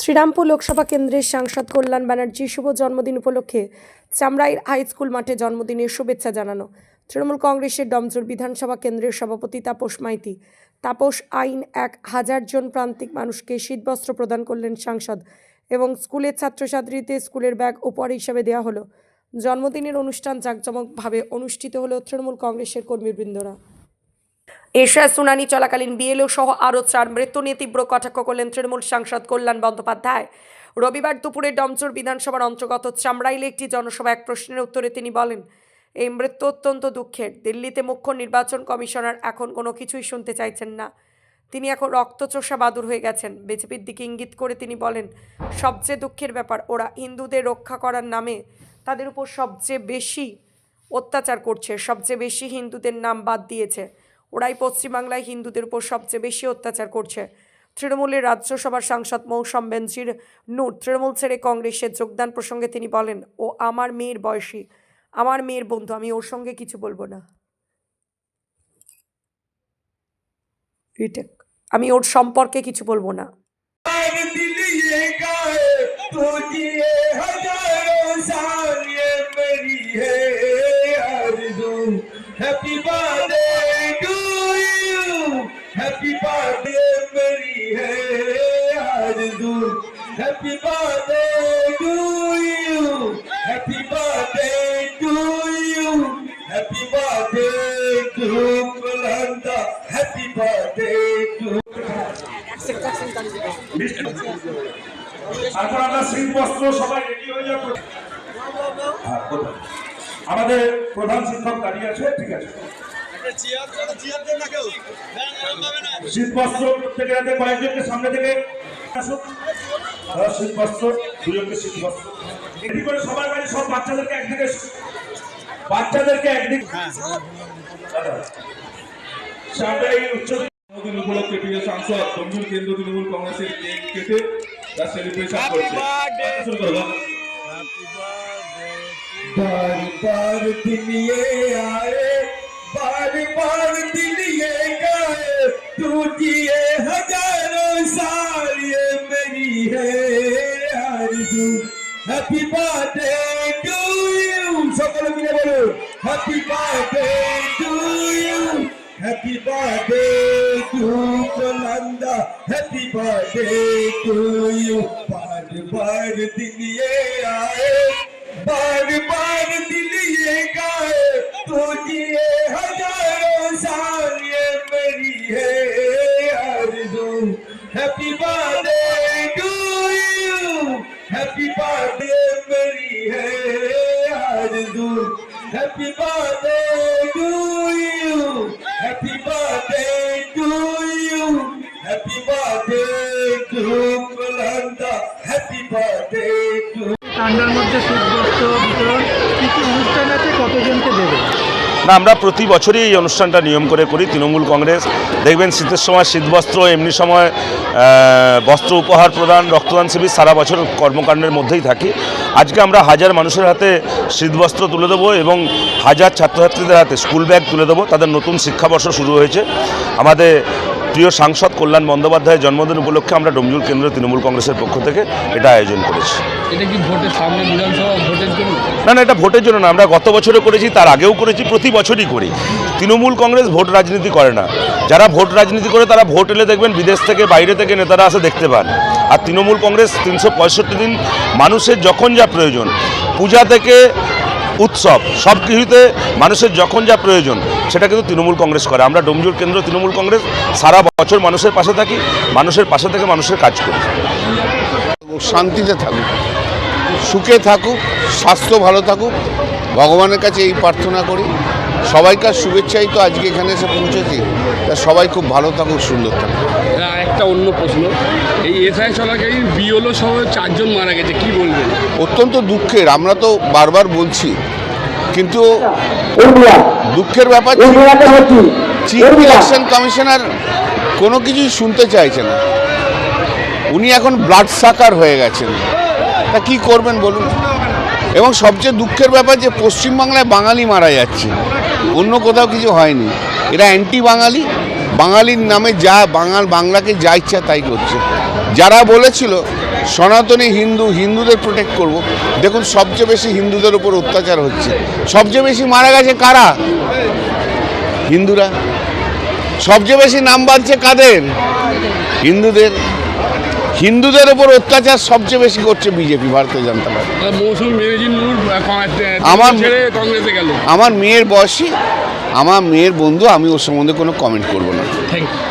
শ্রীরামপুর লোকসভা কেন্দ্রের সাংসদ কল্যাণ ব্যানার্জির শুভ জন্মদিন উপলক্ষে চামড়াইল হাই স্কুল মাঠে জন্মদিনের শুভেচ্ছা জানানো তৃণমূল কংগ্রেসের ডমজুর বিধানসভা কেন্দ্রের সভাপতি তাপস মাইতি। তাপস আইন 1000 জন প্রান্তিক মানুষকে শীতবস্ত্র প্রদান করলেন সাংসদ এবং স্কুলের ছাত্রছাত্রীদের স্কুলের ব্যাগ উপহার হিসেবে দেওয়া হলো। জন্মদিনের অনুষ্ঠান জাঁকজমকভাবে অনুষ্ঠিত হলো তৃণমূল কংগ্রেসের কর্মীবৃন্দরা। এশিয়া শুনানি চলাকালীন বিএলও সহ আরও 4 মৃত্যু নিয়ে তীব্র কটাক্ষ করলেন তৃণমূল সাংসদ কল্যাণ বন্দ্যোপাধ্যায়। রবিবার দুপুরে ডমজুর বিধানসভার অন্তর্গত চামড়াইলে একটি জনসভা এক প্রশ্নের উত্তরে তিনি বলেন, এই মৃত্যু অত্যন্ত দুঃখের। দিল্লিতে মুখ্য নির্বাচন কমিশনার এখন কোনো কিছুই শুনতে চাইছেন না। তিনি এখন রক্তচোষা বাদুর হয়ে গেছেন। বিজেপির দিকে ইঙ্গিত করে তিনি বলেন, সবচেয়ে দুঃখের ব্যাপার, ওরা হিন্দুদের রক্ষা করার নামে তাদের উপর সবচেয়ে বেশি অত্যাচার করছে, সবচেয়ে বেশি হিন্দুদের নাম বাদ দিয়েছে। ওরাই পশ্চিমবাংলায় হিন্দুদের উপর সবচেয়ে বেশি অত্যাচার করছে। তৃণমূলের রাজ্যসভার সাংসদ মৌসম বেনজির নূর তৃণমূল ছেড়ে কংগ্রেসের যোগদান প্রসঙ্গে তিনি বলেন, ও আমার মেয়ের বয়সী, আমার মেয়ের বন্ধু, আমি ওর সঙ্গে কিছু বলবো না। আমি ওর সম্পর্কে কিছু বলবো না। Happy birthday to you. Happy birthday, Mary. Happy birthday to you. Happy birthday to you. Happy birthday to Kalanda. Happy birthday to. এখন আমরা শীত বস্ত্র সবাই রেডি হয়ে যাবো। আমাদের প্রধান শিক্ষক দাঁড়িয়ে আছে, ঠিক আছে। শীত বস্ত্র প্রত্যেকের হাতে কয়েকজনকে সামনে থেকে আসুক। শীত বস্ত্র, দুজনকে শীত বস্ত্র রেডি করে সবার বাড়ি সব বাচ্চাদেরকে একদিকে উপলক্ষে প্রিয় সাংসদ ডমজুর কেন্দ্র তৃণমূল কংগ্রেসের কেক কেটে তার সেলিব্রেশন করছে। बार बार दिन ये आए, बार बार दिन ये गाए, तू जिए हजारों साल, ये मेरी है आरज़ू। हैप्पी बर्थडे टू यू, सकल मिले बोलो happy birthday to you. Happy birthday to Kalanda, happy birthday to you. बार बार दिन ये आए, बार बार दिल ये गाए, तो जिए हजारों साल, ये मेरी है आरज़ू। Happy birthday to you, happy birthday मेरी है आरज़ू। Happy birthday to you, happy birthday to you, happy birthday to Kalanda, happy birthday to. ঠান্ডার মধ্যে শীতবস্ত্র বিতরণ কী কী অনুষ্ঠান আছে, কতজনকে দেবে? না, আমরা প্রতি বছরই এই অনুষ্ঠানটা নিয়ম করে করি। তৃণমূল কংগ্রেস দেখবেন শীতের সময় শীতবস্ত্র, এমনি সময় বস্ত্র উপহার প্রদান, রক্তদান শিবির সারা বছর কর্মকাণ্ডের মধ্যেই থাকি। আজকে আমরা 1000 মানুষের হাতে শীতবস্ত্র তুলে দেবো এবং 1000 ছাত্রছাত্রীদের হাতে স্কুল ব্যাগ তুলে দেবো। তাদের নতুন শিক্ষাবর্ষ শুরু হয়েছে। আমাদের প্রিয় সাংসদ কল্যাণ বন্দ্যোপাধ্যায়ের জন্মদিন উপলক্ষে আমরা ডমজুর কেন্দ্র তৃণমূল কংগ্রেসের পক্ষ থেকে এটা আয়োজন করেছি। এটা কি ভোটের সামনে বিধানসভা ভোটের জন্য? না, এটা ভোটের জন্য না। আমরা গত বছরও করেছি, তার আগেও করেছি, প্রতি বছরই করি। তৃণমূল কংগ্রেস ভোট রাজনীতি করে না। যারা ভোট রাজনীতি করে তারা ভোট এলে দেখবেন বিদেশ থেকে, বাইরে থেকে নেতারা আসে দেখতে পান। আর তৃণমূল কংগ্রেস 365 দিন মানুষের যখন যা প্রয়োজন, পূজা থেকে উৎসব, সব কিছুতে মানুষের যখন যা প্রয়োজন সেটা কিন্তু তৃণমূল কংগ্রেস করে। আমরা ডমজুর কেন্দ্র তৃণমূল কংগ্রেস সারা বছর মানুষের পাশে থাকি, মানুষের পাশে থেকে মানুষের কাজ করি। শান্তিতে থাকুক, সুখে থাকুক, স্বাস্থ্য ভালো থাকুক, ভগবানের কাছে এই প্রার্থনা করি। সবাইকার শুভেচ্ছাই তো আজকে এখানে এসে পৌঁছেছি। তা সবাই খুব ভালো থাকুক, সুন্দর থাকুক। একটা অন্য প্রশ্ন, এই এসআই চলাকালীন বিএলও সহ 4 জন মারা গেছে, কি বলবেন? অত্যন্ত দুঃখের, আমরা তো বারবার বলছি, কিন্তু দুঃখের ব্যাপার চিফ ইলেকশন কমিশনার কোনো কিছুই শুনতে চাইছে না। উনি এখন ব্লাড সাকার হয়ে গেছেন। তা কি করবেন বলুন? এবং সবচেয়ে দুঃখের ব্যাপার যে পশ্চিমবাংলায় বাঙালি মারা যাচ্ছে, অন্য কোথাও কিছু হয়নি। এরা অ্যান্টি বাঙালি, বাঙালির নামে যা বাংলাকে যা ইচ্ছা তাই করছে। যারা বলেছিল সনাতনী হিন্দুদের প্রোটেক্ট করব। দেখুন সবচেয়ে বেশি হিন্দুদের উপর অত্যাচার হচ্ছে, সবচেয়ে বেশি মারা গেছে কারা? হিন্দুরা। সবচেয়ে বেশি নাম বাড়ছে কাদের? হিন্দুদের। হিন্দুদের উপর অত্যাচার সবচেয়ে বেশি করছে বিজেপি, ভারতীয় জনতা পার্টি। মৌসুমী মেদিনীপুর আমার ছেড়ে কংগ্রেসে গেল। আমার মেয়ের বয়সী, আমার মেয়ের বন্ধু, আমি ওর সম্বন্ধে কোনো কমেন্ট করব না। Thank you.